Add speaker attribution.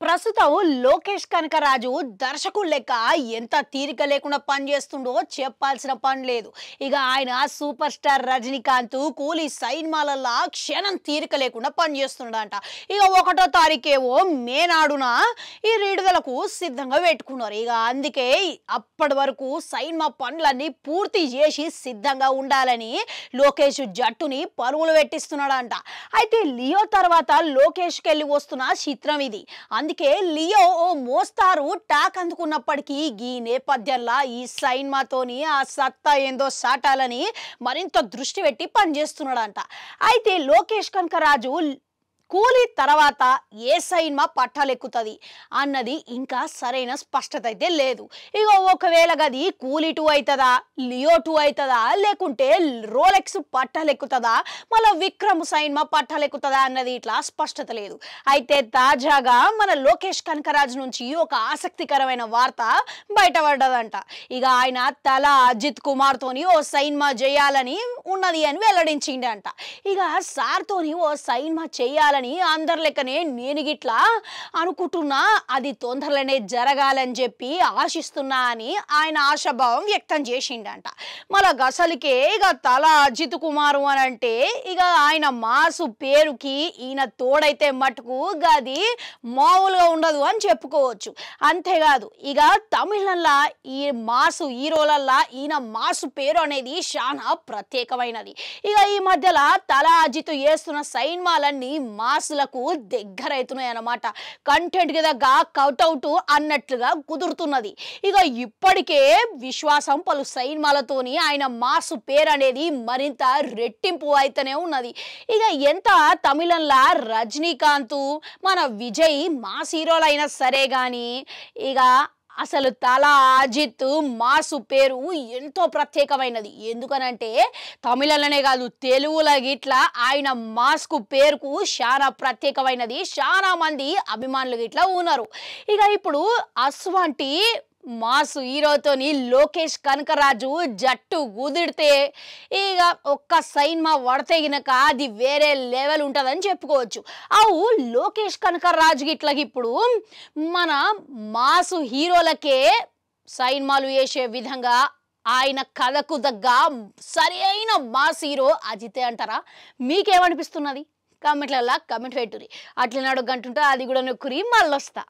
Speaker 1: ప్రస్తుతం లోకేష్ కనకరాజు దర్శకుడు లెక్క ఎంత తీరిక లేకుండా పనిచేస్తుండో చెప్పాల్సిన పని లేదు. ఇక ఆయన సూపర్ స్టార్ రజనీకాంత్ కూలీ సినిమాలల్లా క్షణం తీరిక లేకుండా పనిచేస్తున్నాడంట. ఇక 1వ తారీఖేవో మే నాడున ఈ విడుదలకు సిద్ధంగా పెట్టుకున్నారు. ఇక అందుకే అప్పటి వరకు సినిమా పనులన్నీ పూర్తి చేసి సిద్ధంగా ఉండాలని లోకేష్ జట్టుని పరుగులు పెట్టిస్తున్నాడంట. అయితే లియో తర్వాత లోకేష్కి వెళ్ళి వస్తున్న చిత్రం ఇది. అందుకే లియో ఓ మోస్తారు టాక్ అందుకున్నప్పటికీ ఈ నేపథ్యంలో ఈ సినిమాతోని ఆ సత్తా ఏందో సాటాలని మరింత దృష్టి పెట్టి పనిచేస్తున్నాడంట. అయితే లోకేష్ కనకరాజు కూలీ తర్వాత ఏ సినిమా పట్టాలెక్కుతుంది అన్నది ఇంకా సరైన స్పష్టత అయితే లేదు. ఇక ఒకవేళ గది కూలీ 2 అవుతుందా, లియో 2 అవుతుందా, లేకుంటే రోలెక్స్ పట్టాలెక్కుతుందా, మళ్ళీ విక్రమ్ సినిమా పట్టాలెక్కుతుందా అన్నది ఇట్లా స్పష్టత లేదు. అయితే తాజాగా మన లోకేష్ కనకరాజు నుంచి ఒక ఆసక్తికరమైన వార్త బయటపడ్డదంట. ఇక ఆయన తల అజిత్ కుమార్ తోని ఓ సినిమా చేయాలని ఉన్నది అని వెల్లడించిండంట. ఇక సార్ తోని ఓ సినిమా చేయాలని అందరి లెక్కనే నేను గిట్లా అనుకుంటున్నా, అది తొందరలోనే జరగాలని చెప్పి ఆశిస్తున్నా అని ఆయన ఆశాభావం వ్యక్తం చేసిండంట. మళ్ళా అసలుకే ఇక తల అజిత్ కుమార్ అని అంటే ఇక ఆయన మాసు పేరుకి ఈయన తోడైతే మటుకు గది మామూలుగా ఉండదు అని చెప్పుకోవచ్చు. అంతేకాదు ఇక తమిళంలో ఈ మాసు హీరోలల్లా ఈయన మాసు పేరు అనేది చాలా ప్రత్యేకమైనది. ఇక ఈ మధ్యలో తల అజిత్ చేస్తున్న సినిమాలన్నీ మాసులకు దగ్గర అవుతున్నాయి అన్నమాట. కంటెంట్ దగ్గర కౌట్అవుట్ అన్నట్లుగా కుదురుతున్నది. ఇక ఇప్పటికే విశ్వాసం పలు సినిమాలతోని ఆయన మాసు పేరు అనేది మరింత రెట్టింపు అయితేనే ఉన్నది. ఇక ఎంత తమిళంలో రజనీకాంత్ మన విజయ్ మాస్ హీరోలు అయినా సరే కానీ ఇక అసలు తల అజిత్ మాసు పేరు ఎంతో ప్రత్యేకమైనది. ఎందుకనంటే తమిళంలోనే కాదు తెలుగులో గిట్లా ఆయన మాస్కు పేరుకు చాలా ప్రత్యేకమైనది. చాలా మంది అభిమానులు గిట్లా ఉన్నారు. ఇక ఇప్పుడు అటువంటి మాసు హీరోతోని లోకేష్ కనకరాజు జట్టు కుదిరితే ఇక ఒక్క సినిమా పడితే గినక అది వేరే లెవెల్ ఉంటుందని చెప్పుకోవచ్చు. అవు లోకేష్ కనకరాజు గిట్లకి ఇప్పుడు మన మాసు హీరోలకే సినిమాలు వేసే విధంగా ఆయన కథకు దగ్గ సరి అయిన మాస్ హీరో అజితే అంటారా? మీకేమనిపిస్తున్నది? కామెంట్లలో కామెంట్ పెట్టుర్రి. అట్లనే అడుగు గంటుంటే అది కూడా నొక్కురి మళ్ళొస్తా.